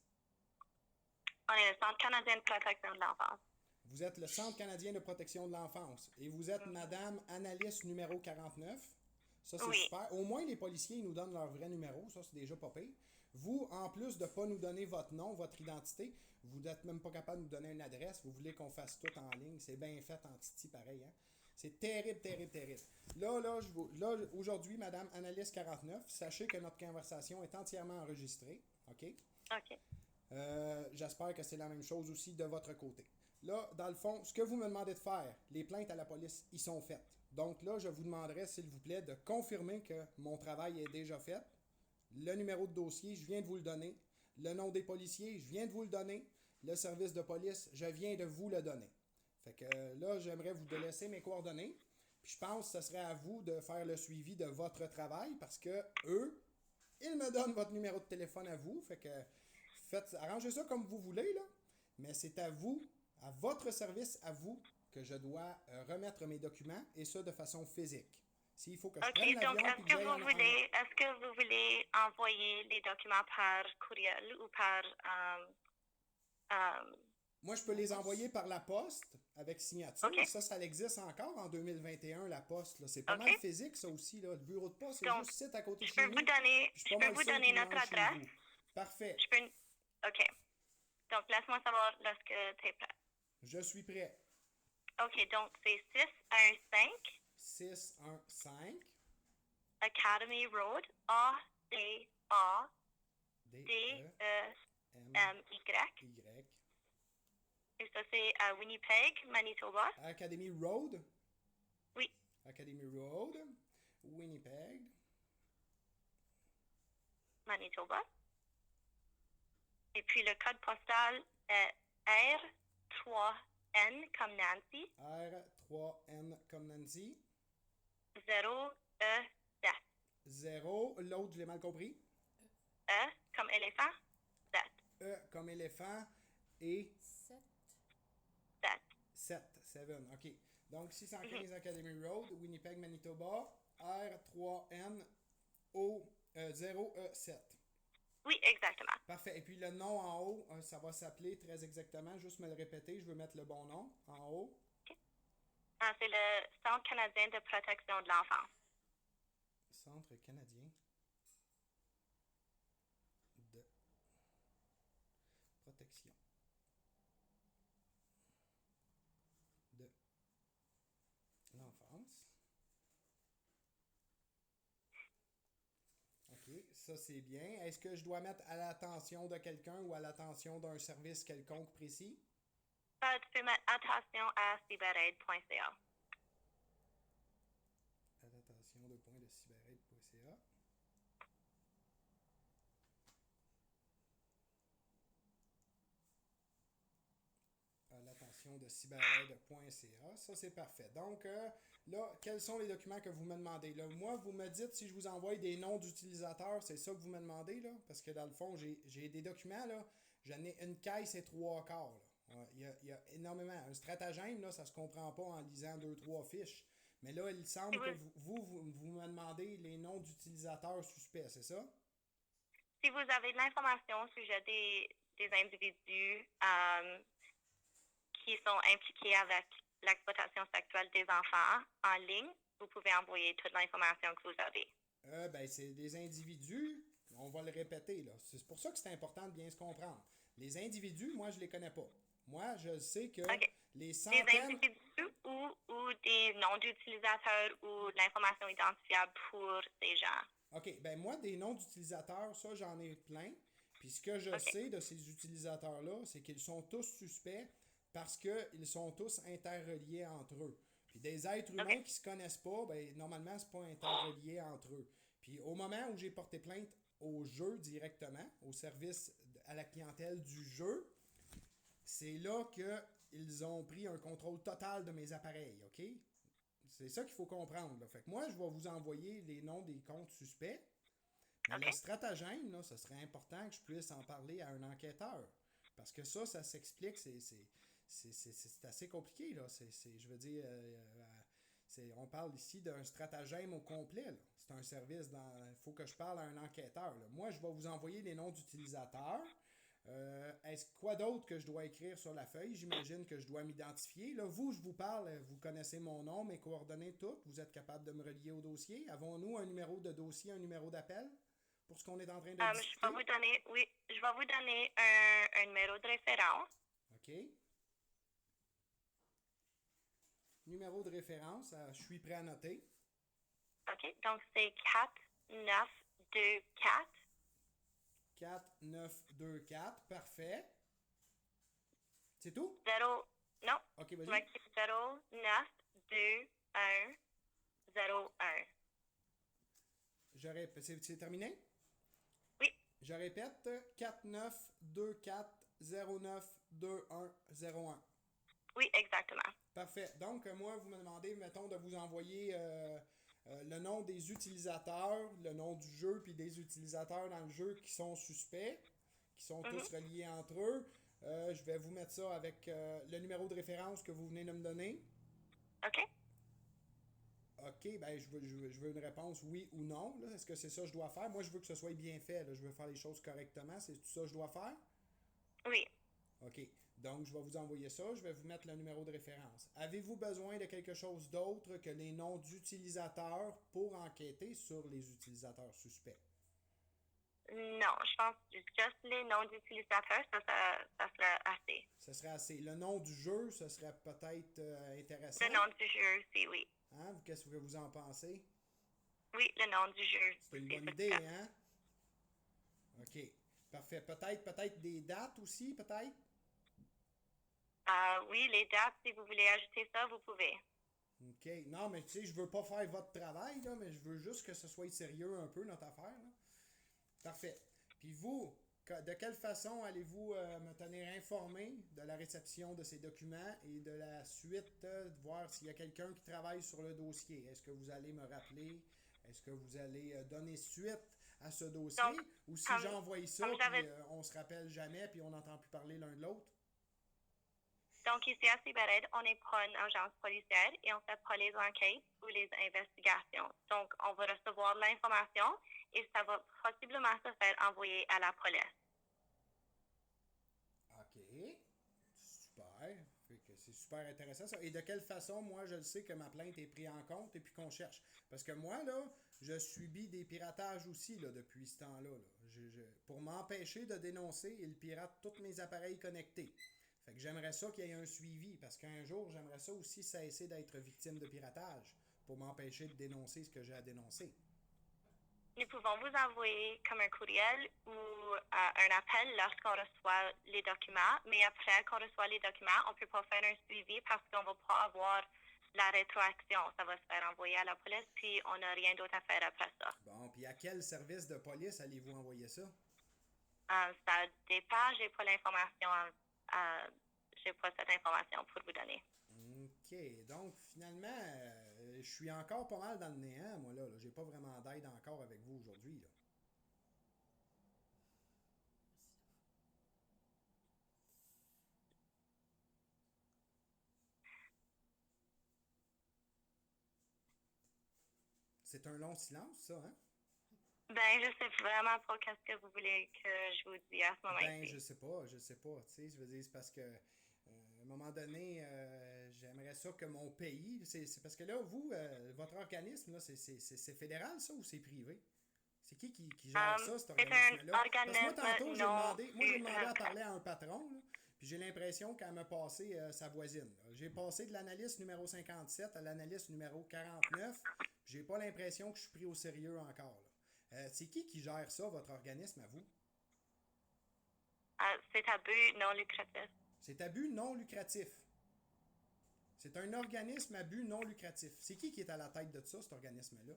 On est le Centre canadien de protection de l'enfance. Vous êtes le Centre canadien de protection de l'enfance et vous êtes Madame Analyste numéro 49. Ça, c'est Oui. super. Au moins, les policiers ils nous donnent leur vrai numéro. Ça, c'est déjà pas pire. Vous, en plus de ne pas nous donner votre nom, votre identité, vous n'êtes même pas capable de nous donner une adresse. Vous voulez qu'on fasse tout en ligne. C'est bien fait en titi, pareil. Hein? C'est terrible, terrible, terrible. Là, aujourd'hui, Madame Analyste 49, sachez que notre conversation est entièrement enregistrée. OK? OK. J'espère que c'est la même chose aussi de votre côté. Là, dans le fond, ce que vous me demandez de faire, les plaintes à la police, ils sont faites. Donc là, je vous demanderai, s'il vous plaît, de confirmer que mon travail est déjà fait. Le numéro de dossier, je viens de vous le donner. Le nom des policiers, je viens de vous le donner. Le service de police, je viens de vous le donner. Fait que là, j'aimerais vous laisser mes coordonnées. Puis je pense que ce serait à vous de faire le suivi de votre travail parce que eux, ils me donnent votre numéro de téléphone à vous. Fait que arrangez ça comme vous voulez, là. Mais c'est à vous, à votre service, à vous, que je dois remettre mes documents et ça de façon physique. S'il faut que je prenne l'avion donc puis que j'aille est-ce que vous voulez envoyer les documents par courriel ou par moi, je peux les envoyer par la poste avec signature. OK. Ça existe encore en 2021, la poste. Là. C'est pas mal physique, ça aussi. Là. Le bureau de poste, c'est Donc, juste ici à côté de je chez peux nous. vous donner, Puis je peux vous donner notre chez adresse. vous. Parfait. OK. Donc, laisse-moi savoir lorsque tu es prêt. Je suis prêt. OK, donc c'est 615 615 Academy Road, A-D-A-D-E-M-Y. Y. Et ça, c'est à Winnipeg, Manitoba. Academy Road. Oui. Academy Road, Winnipeg. Manitoba. Et puis le code postal est R3N comme Nancy. R3N comme Nancy. 0E7. 0. L'autre, je l'ai mal compris. E comme éléphant. 7. E comme éléphant et 7. 7. OK. Donc, 615 Academy Road, Winnipeg, Manitoba, R3N O0E7. Oui, exactement. Parfait. Et puis le nom en haut, ça va s'appeler très exactement, juste me le répéter, je veux mettre le bon nom en haut. Okay. C'est le Centre canadien de protection de l'enfance. Centre canadien de protection de l'enfance. OK, ça c'est bien. Est-ce que je dois mettre à l'attention de quelqu'un ou à l'attention d'un service quelconque précis? Tu peux mettre attention à cyberaide.ca. À l'attention de point de cyberaide.ca. À l'attention de cyberaide.ca. Ça, c'est parfait. Donc, là, quels sont les documents que vous me demandez? Là, moi, vous me dites si je vous envoie des noms d'utilisateurs, c'est ça que vous me demandez, là? Parce que dans le fond, j'ai des documents, là. J'en ai une caisse et 3/4, là. Il y a énormément. Un stratagème, là, ça se comprend pas en lisant 2-3 fiches. Mais là, il semble que vous me demandez les noms d'utilisateurs suspects, c'est ça? Si vous avez de l'information au sujet des individus qui sont impliqués avec l'exploitation sexuelle des enfants en ligne, vous pouvez envoyer toute l'information que vous avez. Ben, c'est des individus, on va le répéter, là. C'est pour ça que c'est important de bien se comprendre. Les individus, moi, je les connais pas. Moi, je sais que les centaines... Des individus ou des noms d'utilisateurs ou de l'information identifiable pour ces gens. OK, ben moi, des noms d'utilisateurs, ça, j'en ai plein. Puis ce que je sais de ces utilisateurs-là, c'est qu'ils sont tous suspects parce qu'ils sont tous interreliés entre eux. Puis des êtres humains qui se connaissent pas, ben normalement, c'est pas interrelié entre eux. Puis au moment où j'ai porté plainte au jeu directement, au service à la clientèle du jeu, c'est là qu'ils ont pris un contrôle total de mes appareils, OK? C'est ça qu'il faut comprendre, là. Fait que moi, je vais vous envoyer les noms des comptes suspects. Mais le stratagème, là, ce serait important que je puisse en parler à un enquêteur. Parce que ça s'explique, c'est assez compliqué, là. Je veux dire, on parle ici d'un stratagème au complet, là. C'est un service, il faut que je parle à un enquêteur, là. Moi, je vais vous envoyer les noms d'utilisateurs. Est-ce quoi d'autre que je dois écrire sur la feuille? J'imagine que je dois m'identifier. Là, vous, je vous parle, vous connaissez mon nom, mes coordonnées toutes. Vous êtes capable de me relier au dossier. Avons-nous un numéro de dossier, un numéro d'appel pour ce qu'on est en train de discuter? Je vais vous donner un numéro de référence. OK. Numéro de référence, je suis prêt à noter. OK, donc c'est 4924. 4924, parfait. C'est tout? Non. OK, vas-y. 092101. C'est terminé? Oui. Je répète, 4924092101. Oui, exactement. Parfait. Donc, moi, vous me demandez, mettons, de vous envoyer le nom des utilisateurs, le nom du jeu, puis des utilisateurs dans le jeu qui sont suspects, qui sont tous reliés entre eux. Je vais vous mettre ça avec le numéro de référence que vous venez de me donner. OK? OK, ben je veux une réponse oui ou non. Là. Est-ce que c'est ça que je dois faire? Moi, je veux que ce soit bien fait. Là. Je veux faire les choses correctement. C'est tout ça que je dois faire? Oui. OK. Donc, je vais vous envoyer ça. Je vais vous mettre le numéro de référence. Avez-vous besoin de quelque chose d'autre que les noms d'utilisateurs pour enquêter sur les utilisateurs suspects? Non, je pense que juste les noms d'utilisateurs, ça serait assez. Ce serait assez. Le nom du jeu, ce serait peut-être intéressant. Le nom du jeu aussi, oui. Hein? Qu'est-ce que vous en pensez? Oui, le nom du jeu. C'est une bonne idée, hein? OK. Parfait. Peut-être des dates aussi, peut-être? Oui, les dates, si vous voulez ajouter ça, vous pouvez. OK. Non, mais tu sais, je veux pas faire votre travail, là, mais je veux juste que ce soit sérieux un peu, notre affaire. Là. Parfait. Puis vous, de quelle façon allez-vous me tenir informé de la réception de ces documents et de la suite, de voir s'il y a quelqu'un qui travaille sur le dossier? Est-ce que vous allez me rappeler? Est-ce que vous allez donner suite à ce dossier? Donc, ou si j'envoie ça, puis on se rappelle jamais, puis on n'entend plus parler l'un de l'autre? Donc, ici à Cybered, on n'est pas une agence policière et on ne fait pas les enquêtes ou les investigations. Donc, on va recevoir de l'information et ça va possiblement se faire envoyer à la police. OK. Super. Fait que c'est super intéressant ça. Et de quelle façon, moi, je le sais que ma plainte est prise en compte et puis qu'on cherche. Parce que moi, là, je subis des piratages aussi là, depuis ce temps-là. Là. Pour m'empêcher de dénoncer, ils piratent tous mes appareils connectés. Fait que j'aimerais ça qu'il y ait un suivi, parce qu'un jour, j'aimerais ça aussi cesser d'être victime de piratage pour m'empêcher de dénoncer ce que j'ai à dénoncer. Nous pouvons vous envoyer comme un courriel ou un appel lorsqu'on reçoit les documents, mais après qu'on reçoit les documents, on ne peut pas faire un suivi parce qu'on ne va pas avoir la rétroaction. Ça va se faire envoyer à la police, puis on n'a rien d'autre à faire après ça. Bon, puis à quel service de police allez-vous envoyer ça? Ça dépend, j'ai pas l'information, j'ai pas cette information pour vous donner. OK. Donc, finalement, je suis encore pas mal dans le néant, moi, là. J'ai pas vraiment d'aide encore avec vous aujourd'hui, là. C'est un long silence, ça, hein? Ben, je sais vraiment pas qu'est-ce que vous voulez que je vous dise à ce moment-ci. Ben, je sais pas. Tu sais, je veux dire, c'est parce que, à un moment donné, j'aimerais ça que mon pays, c'est parce que là, vous, votre organisme, là, c'est fédéral, ça, ou c'est privé? C'est qui gère ça, cet organisme-là? Parce que moi, tantôt, j'ai demandé à parler à un patron, là, puis j'ai l'impression qu'elle m'a passé sa voisine. J'ai passé de l'analyste numéro 57 à l'analyste numéro 49, puis j'ai pas l'impression que je suis pris au sérieux encore, là. C'est qui gère ça, votre organisme, à vous? C'est à but non lucratif. C'est à but non lucratif. C'est un organisme à but non lucratif. C'est qui est à la tête de ça, cet organisme-là?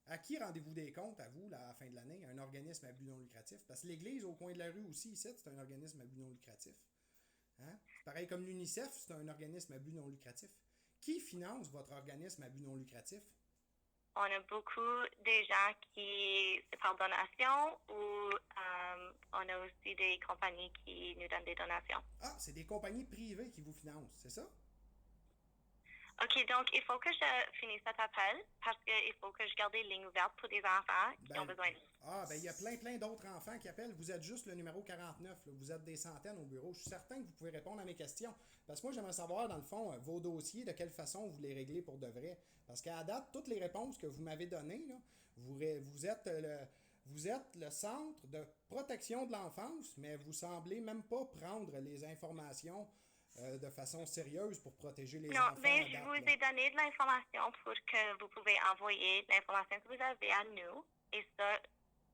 À qui rendez-vous des comptes, à vous, là, à la fin de l'année? Un organisme à but non lucratif? Parce que l'Église au coin de la rue aussi, ici, c'est un organisme à but non lucratif. Hein? Pareil comme l'UNICEF, c'est un organisme à but non lucratif. Qui finance votre organisme à but non lucratif? On a beaucoup de gens qui c'est par donation ou on a aussi des compagnies qui nous donnent des donations. Ah, c'est des compagnies privées qui vous financent, c'est ça? OK, donc il faut que je finisse cet appel parce qu'il faut que je garde les lignes ouvertes pour des enfants qui ont besoin de Ah, ben il y a plein d'autres enfants qui appellent. Vous êtes juste le numéro 49. Là. Vous êtes des centaines au bureau. Je suis certain que vous pouvez répondre à mes questions. Parce que moi, j'aimerais savoir, dans le fond, vos dossiers, de quelle façon vous les réglez pour de vrai. Parce qu'à date, toutes les réponses que vous m'avez données, là, vous êtes le centre de protection de l'enfance, mais vous semblez même pas prendre les informations de façon sérieuse pour protéger les enfants. Non, mais je vous ai donné de l'information pour que vous pouvez envoyer l'information que vous avez à nous. Et ça,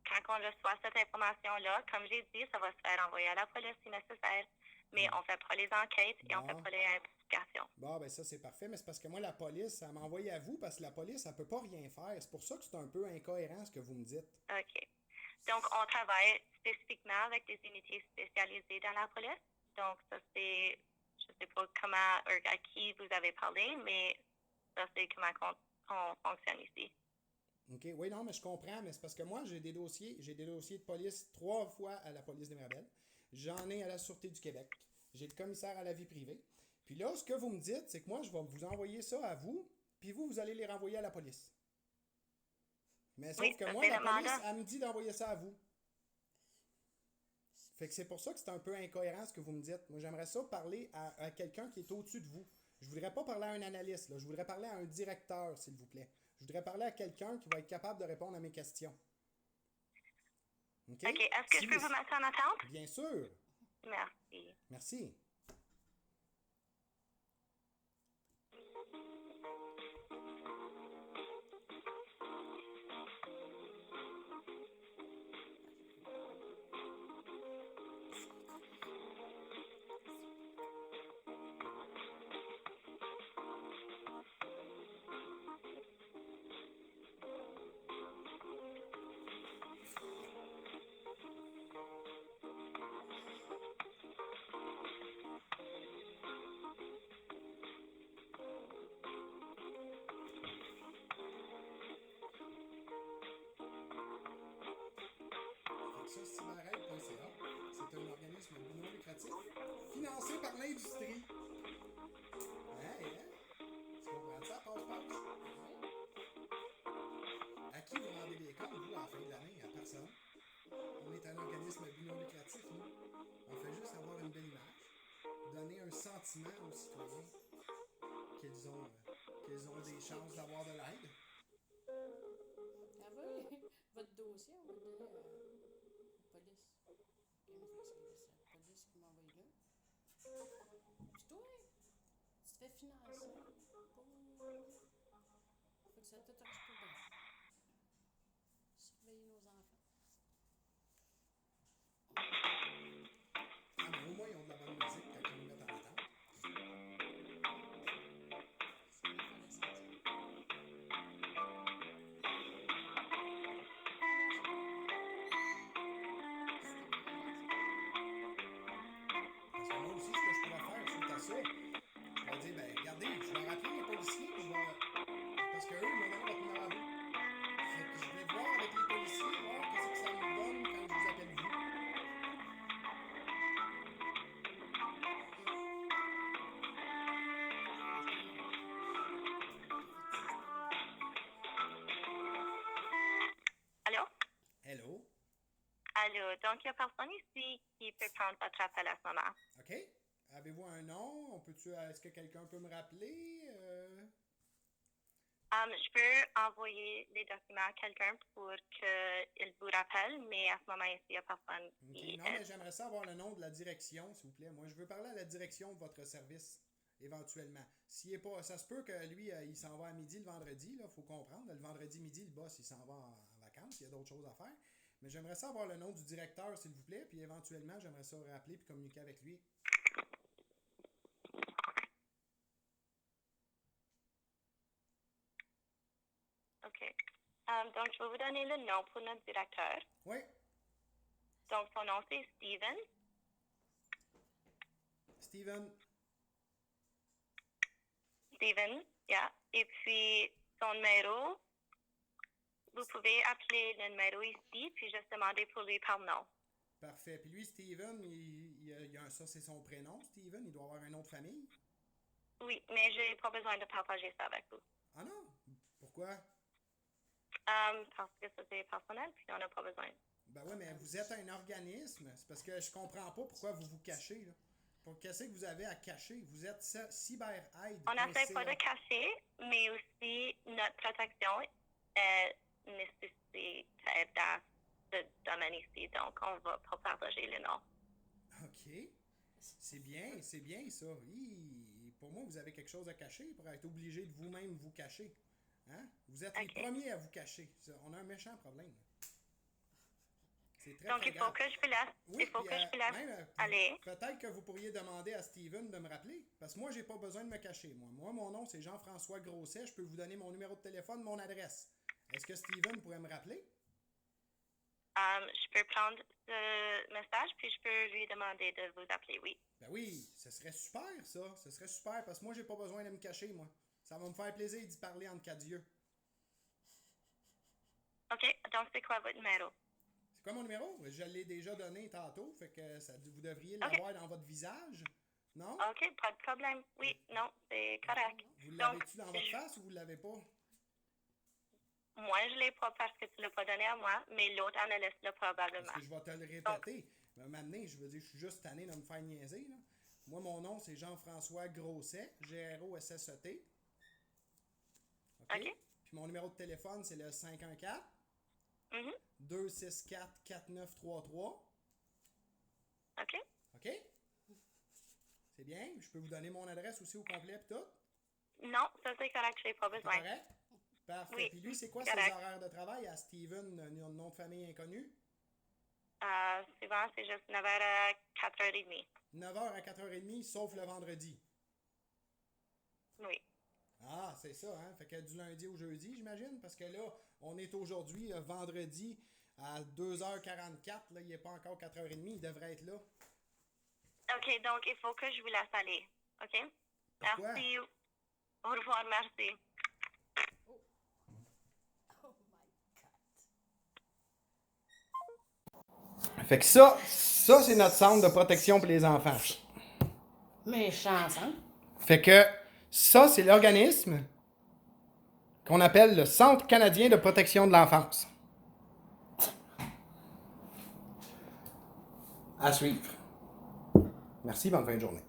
quand on reçoit cette information-là, comme j'ai dit, ça va se faire envoyer à la police si nécessaire. Mais on ne fait pas les enquêtes et on ne fait pas les investigations. Bon, ben ça, c'est parfait. Mais c'est parce que moi, la police, elle m'a envoyé à vous parce que la police, elle peut pas rien faire. C'est pour ça que c'est un peu incohérent ce que vous me dites. OK. Donc, on travaille spécifiquement avec des unités spécialisées dans la police. Donc, ça, c'est, je ne sais pas comment, à qui vous avez parlé, mais ça, c'est comment on fonctionne ici. OK, oui, non, mais je comprends, mais c'est parce que moi, j'ai des dossiers de police 3 fois à la police des Mirabelles. J'en ai à la Sûreté du Québec. J'ai le commissaire à la vie privée. Puis là, ce que vous me dites, c'est que moi, je vais vous envoyer ça à vous, puis vous allez les renvoyer à la police. Mais sauf Oui, que ça, moi, c'est la le police, mandat. elle me dit d'envoyer ça à vous. Fait que c'est pour ça que c'est un peu incohérent ce que vous me dites. Moi, j'aimerais ça parler à quelqu'un qui est au-dessus de vous. Je voudrais pas parler à un analyste, là. Je voudrais parler à un directeur, s'il vous plaît. Je voudrais parler à quelqu'un qui va être capable de répondre à mes questions. OK? OK, est-ce que je peux vous mettre en attente? Bien sûr. Merci. Merci. Ça, Cyberaide.ca, c'est un organisme non lucratif financé par l'industrie. Hein? Tu comprends ça? Passe-passe. À qui vous rendez des comptes, vous, à la fin de l'année? À personne. On est un organisme non lucratif, nous. On fait juste avoir une belle image, donner un sentiment aux citoyens qu'ils ont des chances d'avoir de l'aide. Ah oui, votre dossier, on va le donner à la police. C'est la police qui m'a envoyé là. C'est toi, tu te fais financer. Faut que ça tout occupe bien. Surveiller nos enfants. Ah, mais au moins, ils ont de la bonne musique quand ils nous mettent en attente. C'est bien qu'on laisse ça. Parce que moi aussi, ce que je pourrais faire suite à ça, je pourrais dire, ben, regardez, je vais rappeler les policiers, puis je vais. Parce qu'eux, ils m'ont donné votre numéro à vous. Fait que je vais voir avec les policiers, voir qu'est-ce que ça me donne quand je vous appelle vous. Allô? Hello. Allô, donc il n'y a personne ici qui peut prendre votre appel à ce moment. OK. Avez-vous un nom? Est-ce que quelqu'un peut me rappeler? Je peux envoyer les documents à quelqu'un pour qu'il vous rappelle, mais à ce moment ici, il n'y a personne OK. qui Non, mais j'aimerais ça avoir le nom de la direction, s'il vous plaît. Moi, je veux parler à la direction de votre service, éventuellement. S'il est pas, ça se peut que lui, il s'en va à midi le vendredi, il faut comprendre. Le vendredi midi, le boss, il s'en va en vacances, il y a d'autres choses à faire. Mais j'aimerais ça avoir le nom du directeur, s'il vous plaît, puis éventuellement, j'aimerais ça rappeler puis communiquer avec lui. OK. Donc, je vais vous donner le nom pour notre directeur. Oui. Donc, son nom, c'est Steven. Steven, yeah. Et puis, son numéro, vous pouvez appeler le numéro ici, puis juste demander pour lui par nom. Parfait. Puis lui, Steven, ça, c'est son prénom, Steven. Il doit avoir un nom de famille. Oui, mais je n'ai pas besoin de partager ça avec vous. Ah non? Pourquoi? Parce que ça, c'est personnel, puis on n'a pas besoin. Ben oui, mais vous êtes un organisme. C'est parce que je comprends pas pourquoi vous vous cachez, là. Qu'est-ce que vous avez à cacher? Vous êtes Cyberaide. On n'essaie pas de cacher, mais aussi notre protection nécessite dans ce domaine ici. Donc, on ne va pas partager le nom. OK. C'est bien ça. Pour moi, vous avez quelque chose à cacher pour être obligé de vous-même vous cacher. Hein? Vous êtes les premiers à vous cacher. On a un méchant problème. C'est très, donc, très il faut que je vous laisse. Oui, il faut que je vous laisse aller. Peut-être que vous pourriez demander à Steven de me rappeler. Parce que moi, j'ai pas besoin de me cacher. Moi, mon nom, c'est Jean-François Grosset. Je peux vous donner mon numéro de téléphone, mon adresse. Est-ce que Steven pourrait me rappeler? Je peux prendre le message, puis je peux lui demander de vous appeler, oui. Ben oui, ce serait super, ça. Ce serait super, parce que moi, j'ai pas besoin de me cacher, moi. Ça va me faire plaisir d'y parler entre quatre yeux. OK, donc c'est quoi votre numéro? C'est quoi mon numéro? Je l'ai déjà donné tantôt, fait que vous devriez l'avoir dans votre visage. Non? OK, pas de problème. Oui, non, c'est correct. Vous Donc, l'avez-tu dans votre face ou vous l'avez pas? moi, je l'ai pas parce que tu l'as pas donné à moi, mais l'autre analyste l'a probablement. Parce que je vais te le répéter. M'amener, je veux dire, je suis juste tanné de me faire niaiser, là. Moi, mon nom, c'est Jean-François Grosset, G-R-O-S-S-E-T. OK. Puis mon numéro de téléphone, c'est le 514 Mhm. 264 4933. OK. OK? C'est bien. Je peux vous donner mon adresse aussi au complet et tout. Non, ça c'est correct, je n'ai pas C'est besoin. correct? Parfait. Oui, Puis lui, c'est quoi correct. ses horaires de travail à Steven, nom de famille inconnu? Souvent, c'est juste 9h à 4h30. 9h à 4h30, sauf le vendredi. Oui. Ah, c'est ça, hein? Fait que du lundi au jeudi, j'imagine, parce que là, on est aujourd'hui, vendredi, à 2h44, là, il n'est pas encore 4h30, il devrait être là. OK, donc il faut que je vous laisse aller. OK? Pourquoi? Merci. Au revoir, merci. Oh my God. Fait que ça c'est notre centre de protection pour les enfants. Méchant, hein? Fait que ça, c'est l'organisme qu'on appelle le Centre canadien de protection de l'enfance. À suivre. Merci, bonne fin de journée.